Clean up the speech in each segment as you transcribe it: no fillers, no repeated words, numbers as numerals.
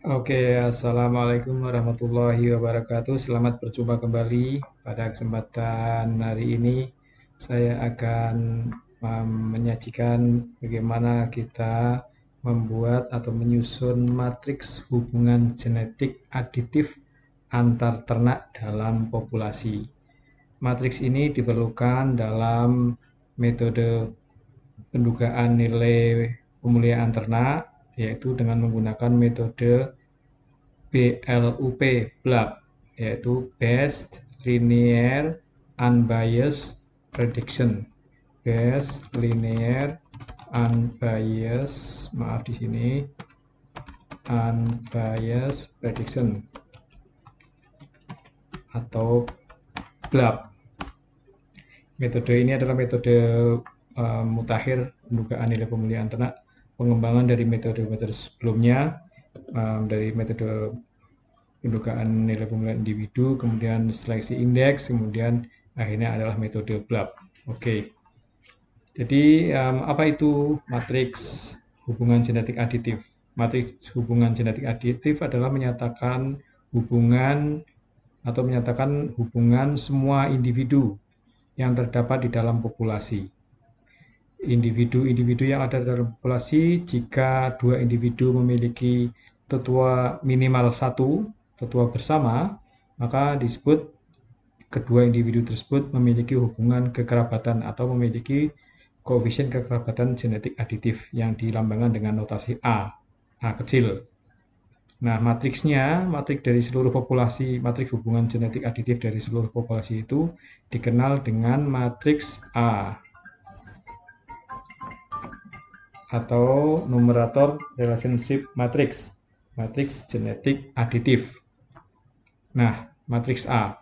Oke, Assalamualaikum warahmatullahi wabarakatuh. Selamat berjumpa kembali. Pada kesempatan hari ini, saya akan menyajikan bagaimana kita membuat atau menyusun matriks hubungan genetik aditif antar ternak dalam populasi. Matriks ini diperlukan dalam metode pendugaan nilai pemulihan ternak, yaitu dengan menggunakan metode BLUP, BLUP, yaitu Based Linear Unbiased Prediction. Based Linear Unbiased, maaf di sini, Unbiased Prediction atau BLUP. Metode ini adalah metode mutakhir pendugaan nilai pemulihan ternak, pengembangan dari metode-metode sebelumnya, dari metode pendugaan nilai pemulihan individu, kemudian seleksi indeks, kemudian akhirnya adalah metode BLUP. Oke. Jadi apa itu matriks hubungan genetik aditif? Matriks hubungan genetik aditif adalah menyatakan hubungan atau menyatakan hubungan semua individu yang terdapat di dalam populasi. Individu-individu yang ada dalam populasi, jika dua individu memiliki tetua minimal satu, tetua bersama, maka disebut kedua individu tersebut memiliki hubungan kekerabatan atau memiliki koefisien kekerabatan genetik aditif yang dilambangkan dengan notasi A kecil. Nah, matriksnya, matriks dari seluruh populasi, matriks hubungan genetik aditif dari seluruh populasi itu dikenal dengan matriks A atau numerator relationship matrix, matriks genetik aditif. Nah, matriks A.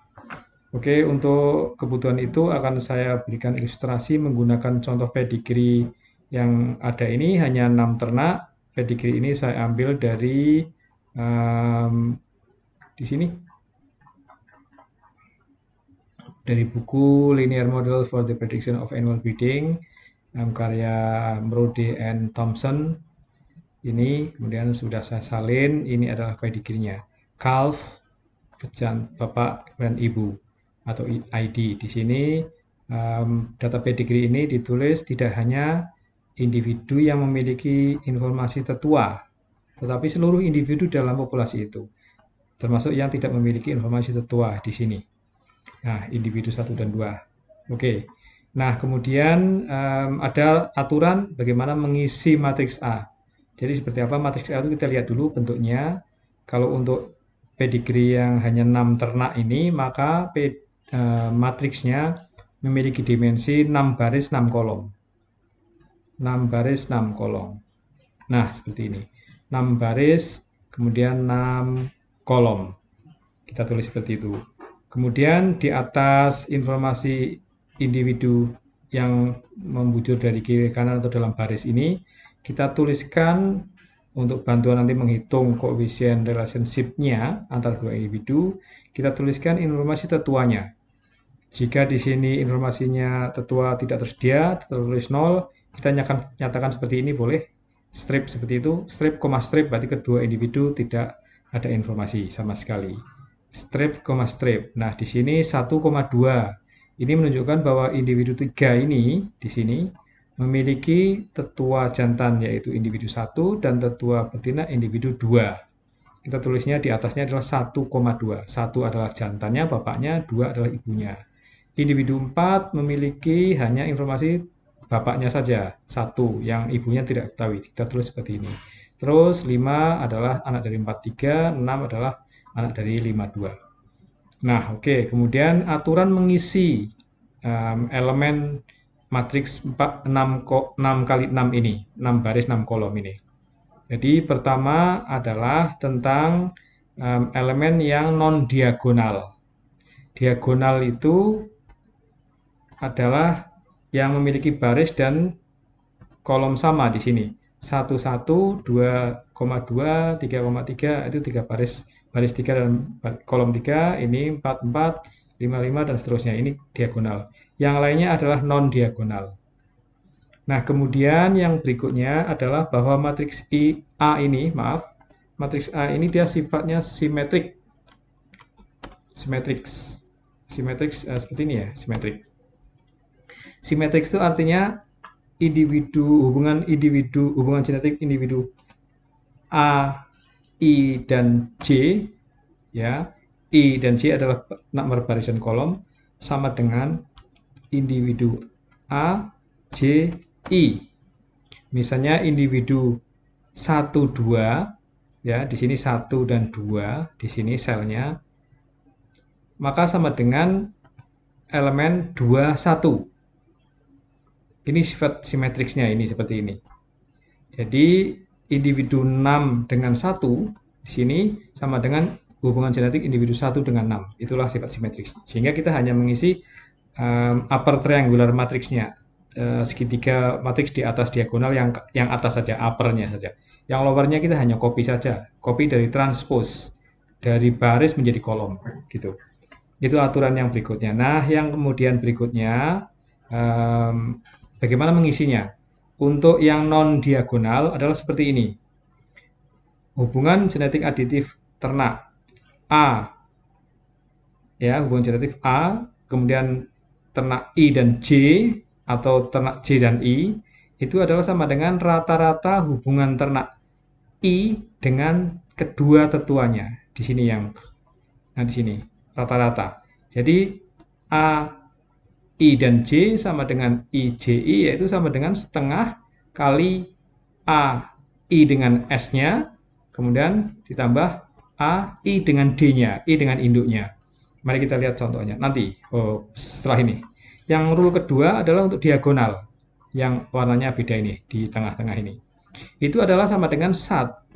Oke, untuk kebutuhan itu akan saya berikan ilustrasi menggunakan contoh pedigree yang ada ini, hanya 6 ternak. Pedigree ini saya ambil dari di sini, dari buku Linear Model for the Prediction of Animal Breeding, karya Mrode and Thompson. Ini kemudian sudah saya salin, ini adalah pedigree-nya. Calf, bapak dan ibu, atau ID. Di sini data pedigree ini ditulis tidak hanya individu yang memiliki informasi tetua, tetapi seluruh individu dalam populasi itu, termasuk yang tidak memiliki informasi tetua di sini. Nah, individu 1 dan 2. Oke. Nah, kemudian ada aturan bagaimana mengisi matriks A. Jadi seperti apa matriks A itu kita lihat dulu bentuknya. Kalau untuk pedigree yang hanya 6 ternak ini, maka matriksnya memiliki dimensi 6 baris 6 kolom. 6 baris 6 kolom. Nah, seperti ini. 6 baris, kemudian 6 kolom. Kita tulis seperti itu. Kemudian di atas informasi individu yang membujur dari kiri kanan atau dalam baris ini, kita tuliskan untuk bantuan nanti menghitung koefisien relationship-nya antara dua individu, kita tuliskan informasi tetuanya. Jika di sini informasinya tetua tidak tersedia, tertulis 0, kita nyatakan seperti ini boleh. Strip seperti itu, strip, strip berarti kedua individu tidak ada informasi sama sekali. Strip, strip. Nah, di sini 1,2. Ini menunjukkan bahwa individu 3 ini di sini memiliki tetua jantan yaitu individu 1 dan tetua betina individu 2. Kita tulisnya di atasnya adalah 1,2. 1 adalah jantannya, bapaknya, 2 adalah ibunya. Individu 4 memiliki hanya informasi bapaknya saja, 1, yang ibunya tidak ketahui. Kita tulis seperti ini. Terus 5 adalah anak dari 43, 6 adalah anak dari 52. Nah, oke. Kemudian aturan mengisi elemen matriks 6 kali 6 ini, 6 baris 6 kolom ini. Jadi pertama adalah tentang elemen yang non-diagonal. Diagonal itu adalah yang memiliki baris dan kolom sama di sini. 1, 1, 2,2, 3,3, itu 3 baris. Baris 3 dan kolom 3, ini 4, 4, 5, 5, dan seterusnya. Ini diagonal. Yang lainnya adalah non-diagonal. Nah, kemudian yang berikutnya adalah bahwa matriks A ini, matriks A ini dia sifatnya simetrik. Seperti ini ya, simetrik. Simetrik itu artinya hubungan genetik individu A, I, dan J, ya. I dan J adalah nomor barisan kolom sama dengan individu A, J, I. Misalnya individu 1, 2, ya, di sini 1 dan 2, di sini selnya, maka sama dengan elemen 2, 1. Ini sifat simetriksnya ini seperti ini. Jadi individu 6 dengan 1 di sini sama dengan hubungan genetik individu 1 dengan 6. Itulah sifat simetris. Sehingga kita hanya mengisi upper triangular matriksnya, segitiga matriks di atas diagonal yang atas saja, uppernya saja. Yang lowernya kita hanya copy saja, copy dari transpose dari baris menjadi kolom, gitu. Itu aturan yang berikutnya. Nah, yang kemudian berikutnya bagaimana mengisinya? Untuk yang non diagonal adalah seperti ini. Hubungan genetik aditif ternak A, ya, hubungan genetik A, kemudian ternak I dan J atau ternak J dan I itu adalah sama dengan rata-rata hubungan ternak I dengan kedua tetuanya. Di sini di sini rata-rata. Jadi A, I dan J sama dengan IJI, yaitu sama dengan setengah kali A, I dengan S-nya, kemudian ditambah A, I dengan D-nya, I dengan induknya. Mari kita lihat contohnya nanti, setelah ini. Yang rule kedua adalah untuk diagonal, yang warnanya beda ini, di tengah-tengah ini. Itu adalah sama dengan 1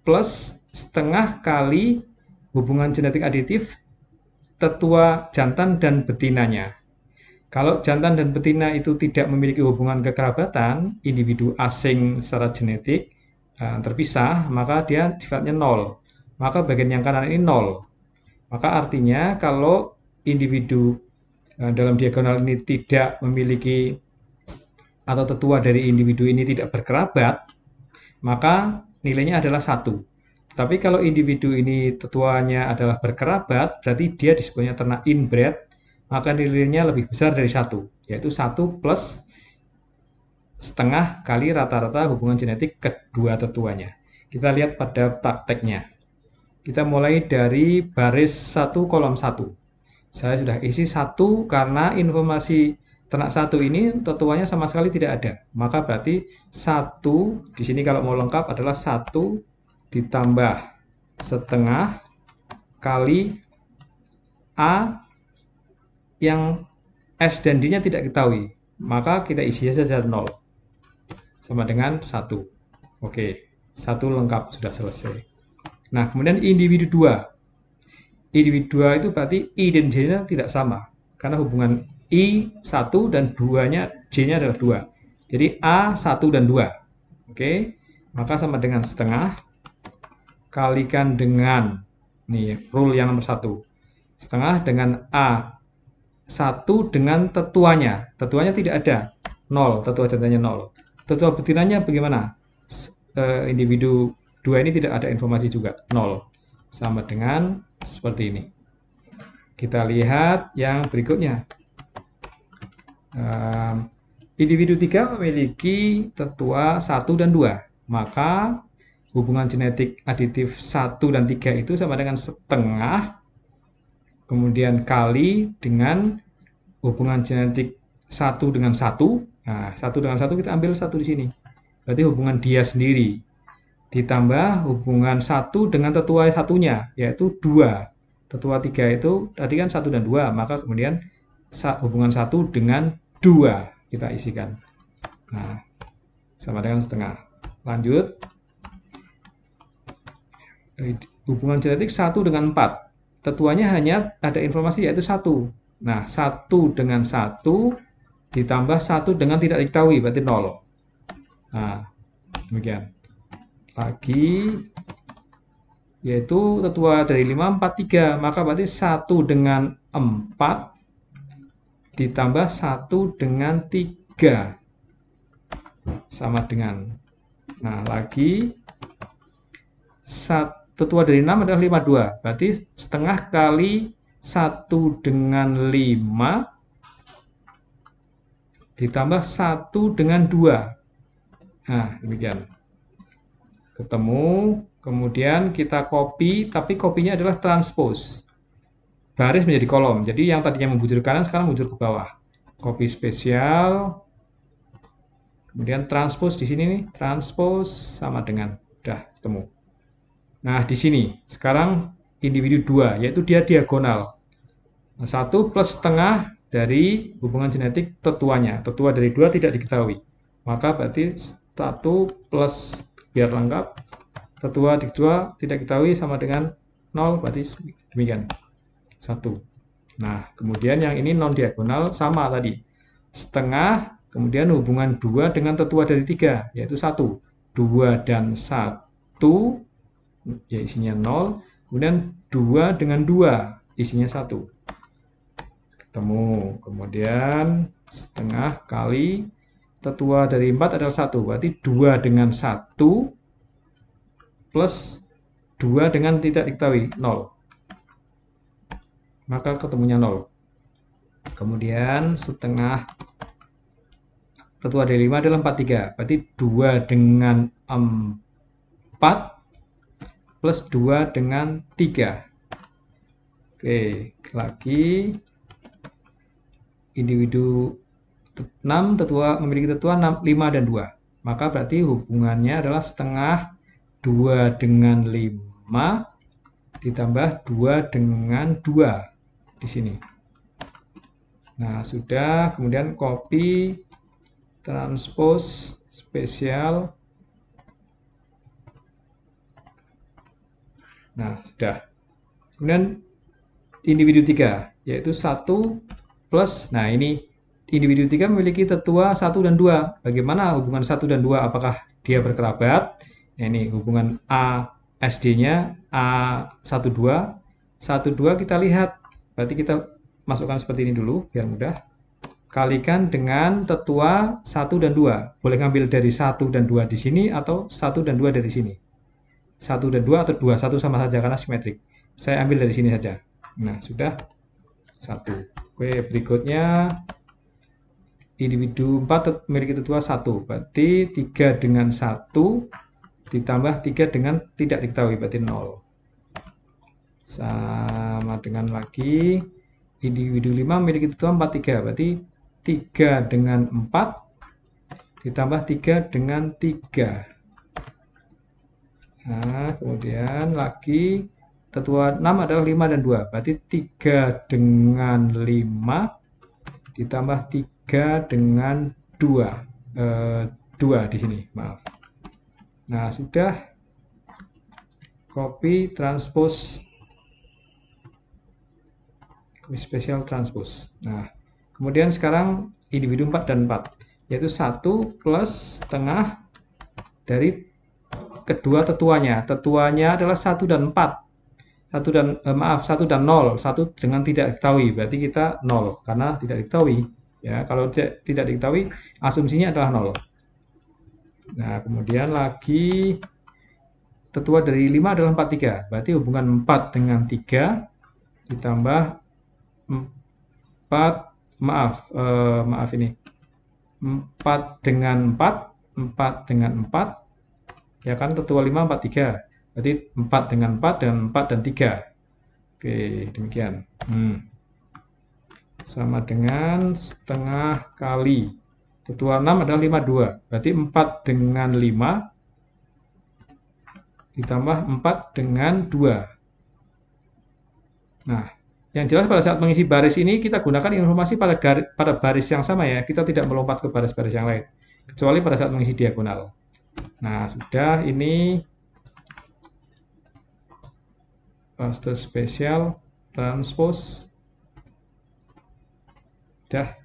plus setengah kali hubungan genetik aditif tetua jantan dan betinanya. Kalau jantan dan betina itu tidak memiliki hubungan kekerabatan, individu asing secara genetik, terpisah, maka dia sifatnya 0. Maka bagian yang kanan ini 0. Maka artinya kalau individu dalam diagonal ini tidak memiliki atau tetua dari individu ini tidak berkerabat, maka nilainya adalah 1. Tapi kalau individu ini tetuanya adalah berkerabat, berarti dia disebutnya ternak inbred, maka nilainya lebih besar dari 1, yaitu 1 plus setengah kali rata-rata hubungan genetik kedua tetuanya. Kita lihat pada prakteknya. Kita mulai dari baris 1 kolom 1. Saya sudah isi 1 karena informasi ternak 1 ini tetuanya sama sekali tidak ada. Maka berarti 1 di sini kalau mau lengkap adalah 1 ditambah setengah kali A yang S dan D-nya tidak diketahui. Maka kita isi saja 0. Sama dengan 1. Oke, 1 lengkap, sudah selesai. Nah, kemudian individu 2. Individu 2 itu berarti I dan J-nya tidak sama. Karena hubungan I 1 dan 2-nya, J-nya adalah 2. Jadi A 1 dan 2. Oke, maka sama dengan setengah kalikan dengan, nih rule yang nomor 1. Setengah dengan A 1 dengan tetuanya. Tetuanya tidak ada. 0, tetua jantannya 0. Tetua betinanya bagaimana? Individu 2 ini tidak ada informasi juga, 0. Sama dengan seperti ini. Kita lihat yang berikutnya. Individu 3 memiliki tetua 1 dan 2. Maka hubungan genetik aditif 1 dan 3 itu sama dengan setengah, kemudian kali dengan hubungan genetik 1 dengan 1. Nah, 1 dengan 1 kita ambil 1 di sini. Berarti hubungan dia sendiri. Ditambah hubungan 1 dengan tetua satunya, yaitu 2. Tetua 3 itu tadi kan 1 dan 2, maka kemudian hubungan 1 dengan 2 kita isikan. Nah, sama dengan setengah. Lanjut. Hubungan genetik 1 dengan 4. Tetuanya hanya ada informasi yaitu 1. Nah, 1 dengan 1 ditambah 1 dengan tidak diketahui, berarti 0. Nah, demikian. Lagi, yaitu tetua dari 5, 4, 3. Maka berarti 1 dengan 4 ditambah 1 dengan 3. Sama dengan. Nah, lagi tetua dari 6 adalah 52. Berarti setengah kali 1 dengan 5 ditambah 1 dengan 2. Nah, demikian. Ketemu, kemudian kita copy, tapi copy-nya adalah transpose. Baris menjadi kolom. Jadi yang tadinya membujur ke kanan sekarang membujur ke bawah. Copy spesial. Kemudian transpose di sini nih, transpose sama dengan udah ketemu. Nah, di sini sekarang individu 2, yaitu dia diagonal. 1 plus setengah dari hubungan genetik tetuanya. Tetua dari 2 tidak diketahui. Maka berarti 1 plus, biar lengkap, tetua dari 2 tidak diketahui sama dengan 0, berarti demikian. 1. Nah, kemudian yang ini non diagonal sama tadi. Setengah, kemudian hubungan 2 dengan tetua dari 3, yaitu 1. 2 dan 1, ya isinya 0. Kemudian 2 dengan 2, isinya 1. Ketemu. Kemudian setengah kali tetua dari 4 adalah 1. Berarti 2 dengan 1 plus 2 dengan tidak diketahui, 0. Maka ketemunya 0. Kemudian setengah tetua dari 5 adalah 43. Berarti 2 dengan 4 plus 2 dengan 3. Oke, lagi individu 6 tetua memiliki tetua 5 dan 2. Maka berarti hubungannya adalah setengah 2 dengan 5 ditambah 2 dengan 2 di sini. Nah, sudah. Kemudian copy, transpose, spesial. Nah, sudah. Kemudian individu 3, yaitu 1 plus, nah ini individu 3 memiliki tetua 1 dan 2. Bagaimana hubungan 1 dan 2? Apakah dia berkerabat? Nah, ini hubungan A SD-nya A12. 12 kita lihat. Berarti kita masukkan seperti ini dulu biar mudah. Kalikan dengan tetua 1 dan 2. Boleh ngambil dari 1 dan 2 di sini atau 1 dan 2 dari sini. 1 dan 2 atau 2, 1 sama saja karena simetrik. Saya ambil dari sini saja. Nah, sudah 1. Oke, berikutnya individu 4 memiliki tetua 1. Berarti 3 dengan 1 ditambah 3 dengan tidak diketahui, berarti 0. Sama dengan lagi individu 5 memiliki tetua 43. Berarti 3 dengan 4 ditambah 3 dengan 3. Nah, kemudian lagi tetua 6 adalah 5 dan 2. Berarti 3 dengan 5 ditambah 3 dengan 2. 2 di sini, maaf. Nah, sudah. Copy, transpose, spesial transpose. Nah, kemudian sekarang individu 4 dan 4, yaitu 1 plus setengah dari kedua tetuanya. Tetuanya adalah 1 dan 4. 1 dan 0. 1 dengan tidak diketahui. Berarti kita 0 karena tidak diketahui. Ya, kalau tidak diketahui, asumsinya adalah 0. Nah, kemudian lagi tetua dari 5 adalah 43. Berarti hubungan 4 dengan 3 ditambah 4, maaf ini. 4 dengan 4, 4 dengan 4. Ya kan, tetua 5 43. Berarti 4 dengan 4 dan 4 dan 3. Oke, demikian. Sama dengan setengah kali tetua 6 adalah 52. Berarti 4 dengan 5 ditambah 4 dengan 2. Nah, yang jelas pada saat mengisi baris ini kita gunakan informasi pada baris yang sama ya. Kita tidak melompat ke baris-baris yang lain. Kecuali pada saat mengisi diagonal. Nah, sudah. Ini paste spesial, transpose. Sudah.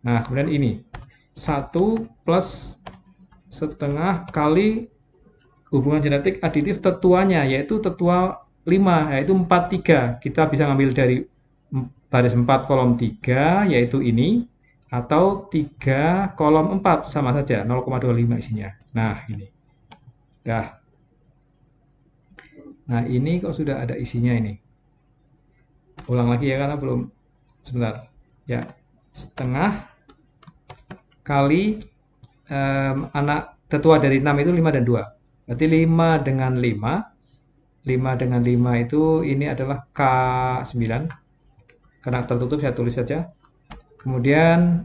Nah, kemudian ini 1 plus setengah kali hubungan genetik aditif tetuanya, yaitu tetua 5, yaitu 43. Kita bisa ngambil dari baris 4 kolom 3, yaitu ini, atau 3 kolom 4, sama saja, 0,25 isinya. Nah, ini. Dah. Nah, ini kok sudah ada isinya ini. Ulang lagi ya, karena belum. Sebentar. Ya, setengah kali anak tetua dari 6 itu 5 dan 2. Berarti 5 dengan 5. 5 dengan 5 itu ini adalah K9. Karena tertutup saya tulis saja. Kemudian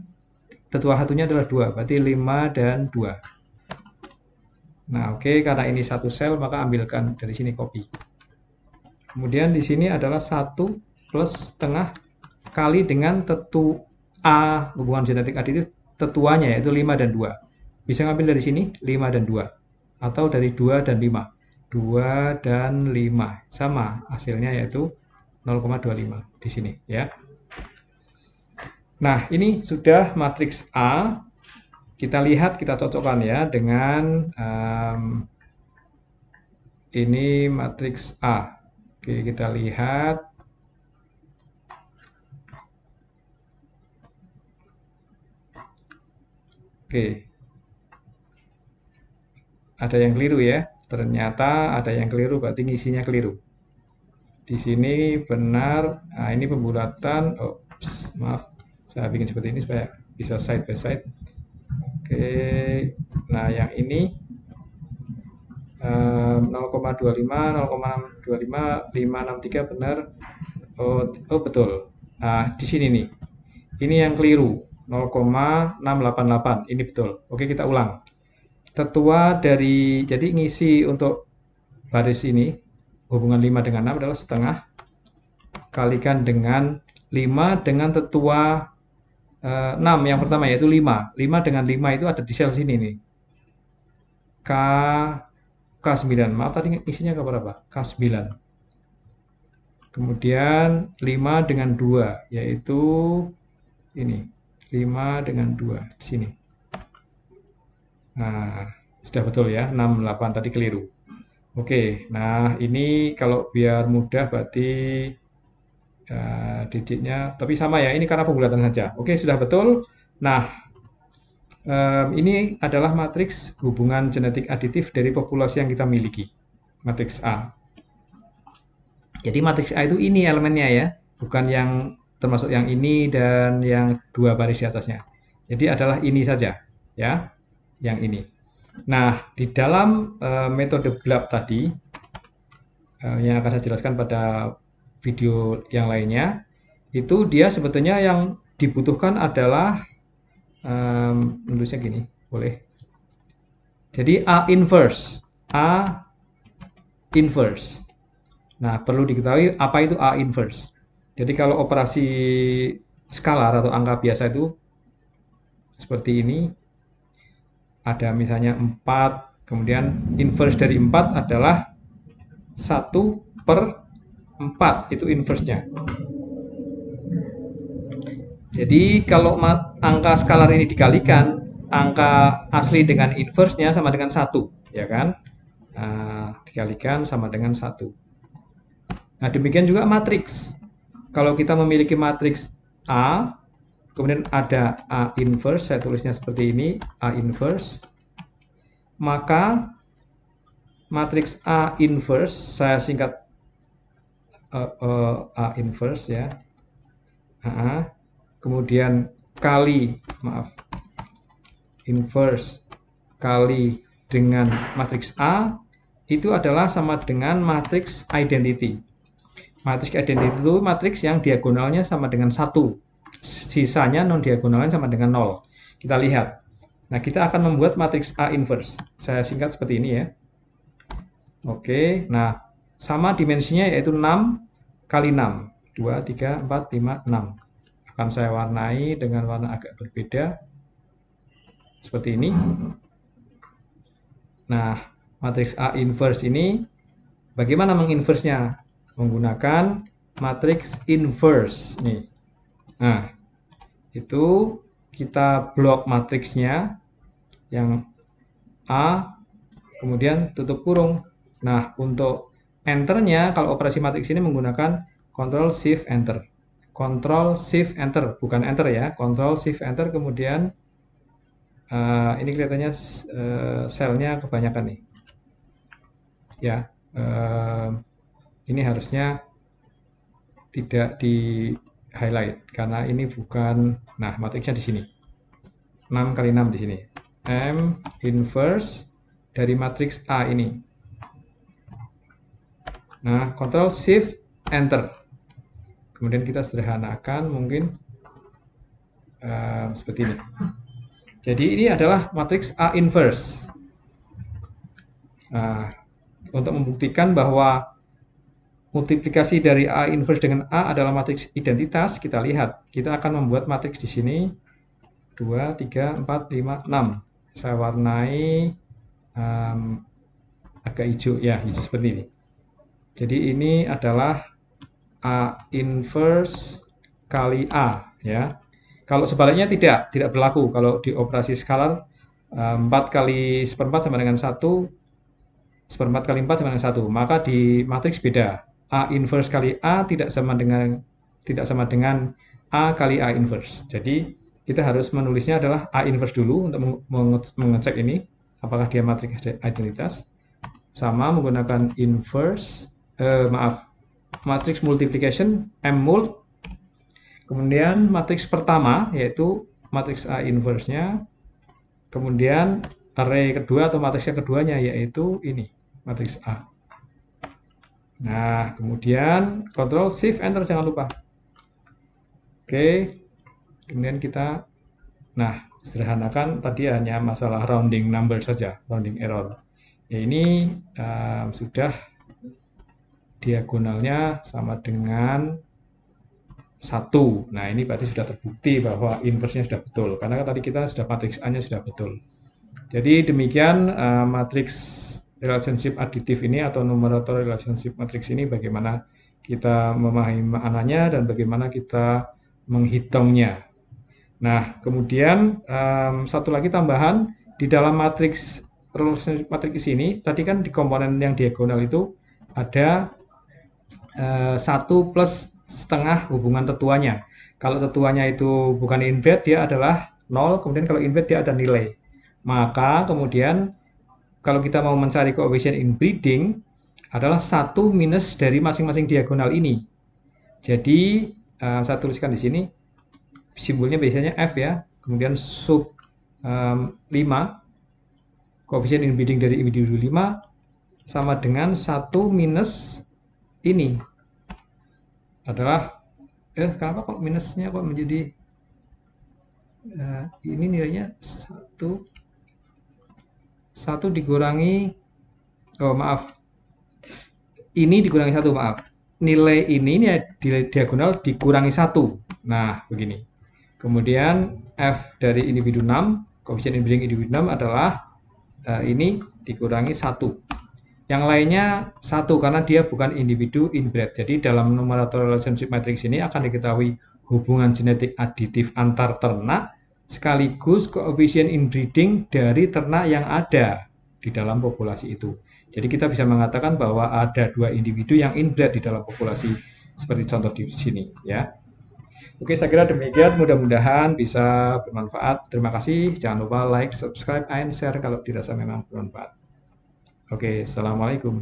tetua satunya adalah 2. Berarti 5 dan 2. Nah, oke, karena ini satu sel, maka ambilkan dari sini copy. Kemudian di sini adalah 1 plus setengah kali dengan tetua hubungan genetik aditif tetuanya, yaitu 5 dan 2. Bisa ngambil dari sini 5 dan 2. Atau dari 2 dan 5. 2 dan 5. Sama hasilnya, yaitu 0,25 di sini ya. Nah, ini sudah matriks A. Kita lihat, kita cocokkan ya dengan ini matriks A. Oke, kita lihat. Oke. Ada yang keliru ya. Ternyata ada yang keliru, berarti ngisinya keliru. Di sini benar. Nah, ini pembulatan. Oops, maaf. Saya bikin seperti ini supaya bisa side by side. Oke. Nah, yang ini 0,25, 0,625, 563 benar. Oh betul. Nah, di sini nih. Ini yang keliru. 0,688. Ini betul. Oke, kita ulang. Tetua dari, jadi ngisi untuk baris ini, hubungan 5 dengan 6 adalah setengah kalikan dengan 5 dengan tetua 6 yang pertama, yaitu 5. 5 dengan 5 itu ada di sel sini nih. K9. Maaf, tadi isinya ke berapa? K9. Kemudian 5 dengan 2, yaitu ini. 5 dengan 2 di sini. Nah, sudah betul ya, 68 tadi keliru. Oke, nah ini kalau biar mudah berarti digitnya, tapi sama ya, ini karena pembulatan saja. Oke, sudah betul. Nah, ini adalah matriks hubungan genetik aditif dari populasi yang kita miliki, matriks A. Jadi matriks A itu ini elemennya ya, bukan yang termasuk yang ini dan yang 2 baris di atasnya. Jadi adalah ini saja ya, yang ini. Nah, di dalam metode BLAB tadi yang akan saya jelaskan pada video yang lainnya, itu dia sebetulnya yang dibutuhkan adalah menulisnya gini, boleh. Jadi A inverse. Nah, perlu diketahui apa itu A inverse. Jadi kalau operasi skalar atau angka biasa itu seperti ini. Ada misalnya 4, kemudian inverse dari 4 adalah 1/4, itu inverse-nya. Jadi kalau angka skalar ini dikalikan, angka asli dengan inverse-nya sama dengan 1, ya kan? Nah, dikalikan sama dengan 1. Nah, demikian juga matriks. Kalau kita memiliki matriks A, kemudian ada A inverse, saya tulisnya seperti ini, A inverse. Maka matriks A inverse, saya singkat A inverse ya. Kemudian kali, inverse kali dengan matriks A, itu adalah sama dengan matriks identity. Matriks identity itu matriks yang diagonalnya sama dengan 1. Sisanya non-diagonalnya sama dengan 0. Kita lihat. Nah, kita akan membuat matriks A inverse. Saya singkat seperti ini ya. Oke, nah sama dimensinya yaitu 6 kali 6. 2, 3, 4, 5, 6. Akan saya warnai dengan warna agak berbeda. Seperti ini. Nah, matriks A inverse ini bagaimana menginverse-nya? Menggunakan matriks inverse nih. Nah, itu kita blok matriksnya yang A, kemudian tutup kurung. Nah, untuk enternya, kalau operasi matriks ini menggunakan Ctrl Shift Enter. Ctrl Shift Enter, bukan Enter ya. Ctrl Shift Enter, kemudian ini kelihatannya selnya kebanyakan nih. Ya, ini harusnya tidak di highlight karena ini bukan, nah matriksnya di sini 6 kali 6 di sini, M inverse dari matriks A ini. Nah, Ctrl Shift Enter, kemudian kita sederhanakan mungkin seperti ini. Jadi ini adalah matriks A inverse. Nah, untuk membuktikan bahwa multiplikasi dari A inverse dengan A adalah matriks identitas, kita lihat. Kita akan membuat matriks di sini 2, 3, 4, 5, 6. Saya warnai agak hijau, ya hijau seperti ini. Jadi ini adalah A inverse kali A, ya. Kalau sebaliknya tidak berlaku. Kalau di operasi skalar 4 kali seperempat sama dengan 1, seperempat kali 4 sama dengan 1. Maka di matriks beda. A inverse kali A tidak sama dengan A kali A inverse. Jadi kita harus menulisnya adalah A inverse dulu untuk mengecek ini apakah dia matriks identitas. Sama menggunakan inverse, matriks multiplication M mult. Kemudian matriks pertama yaitu matriks A inverse-nya. Kemudian array kedua atau matriks yang keduanya yaitu ini, matriks A. Nah, kemudian Ctrl Shift Enter jangan lupa. Oke. Kemudian kita sederhanakan tadi hanya masalah rounding number saja, rounding error. Ya, ini sudah diagonalnya sama dengan 1. Nah, ini berarti sudah terbukti bahwa inverse-nya sudah betul. Karena tadi kita sudah matriks A-nya sudah betul. Jadi demikian matriks relationship aditif ini atau numerator relationship matriks ini, bagaimana kita memahami maknanya dan bagaimana kita menghitungnya. Nah, kemudian satu lagi tambahan di dalam matriks relationship matriks ini, tadi kan di komponen yang diagonal itu ada 1 plus setengah hubungan tetuanya. Kalau tetuanya itu bukan inbred, dia adalah 0, kemudian kalau inbred dia ada nilai. Maka kemudian kalau kita mau mencari koefisien inbreeding adalah 1 minus dari masing-masing diagonal ini. Jadi saya tuliskan di sini simbolnya biasanya F ya, kemudian sub 5, koefisien inbreeding dari individu 5 sama dengan 1 minus ini adalah kenapa kok minusnya kok menjadi ini nilainya 1 dikurangi ini dikurangi 1, maaf. Nilai ini diagonal dikurangi 1. Nah, begini. Kemudian F dari individu 6, koefisien inbreeding individu 6 adalah ini dikurangi 1. Yang lainnya 1 karena dia bukan individu inbred. Jadi dalam numerator relationship matrix ini akan diketahui hubungan genetik aditif antar ternak sekaligus koefisien inbreeding dari ternak yang ada di dalam populasi itu. Jadi kita bisa mengatakan bahwa ada 2 individu yang inbred di dalam populasi seperti contoh di sini ya. Oke, saya kira demikian, mudah-mudahan bisa bermanfaat. Terima kasih. Jangan lupa like, subscribe, and share kalau dirasa memang bermanfaat. Oke, assalamualaikum.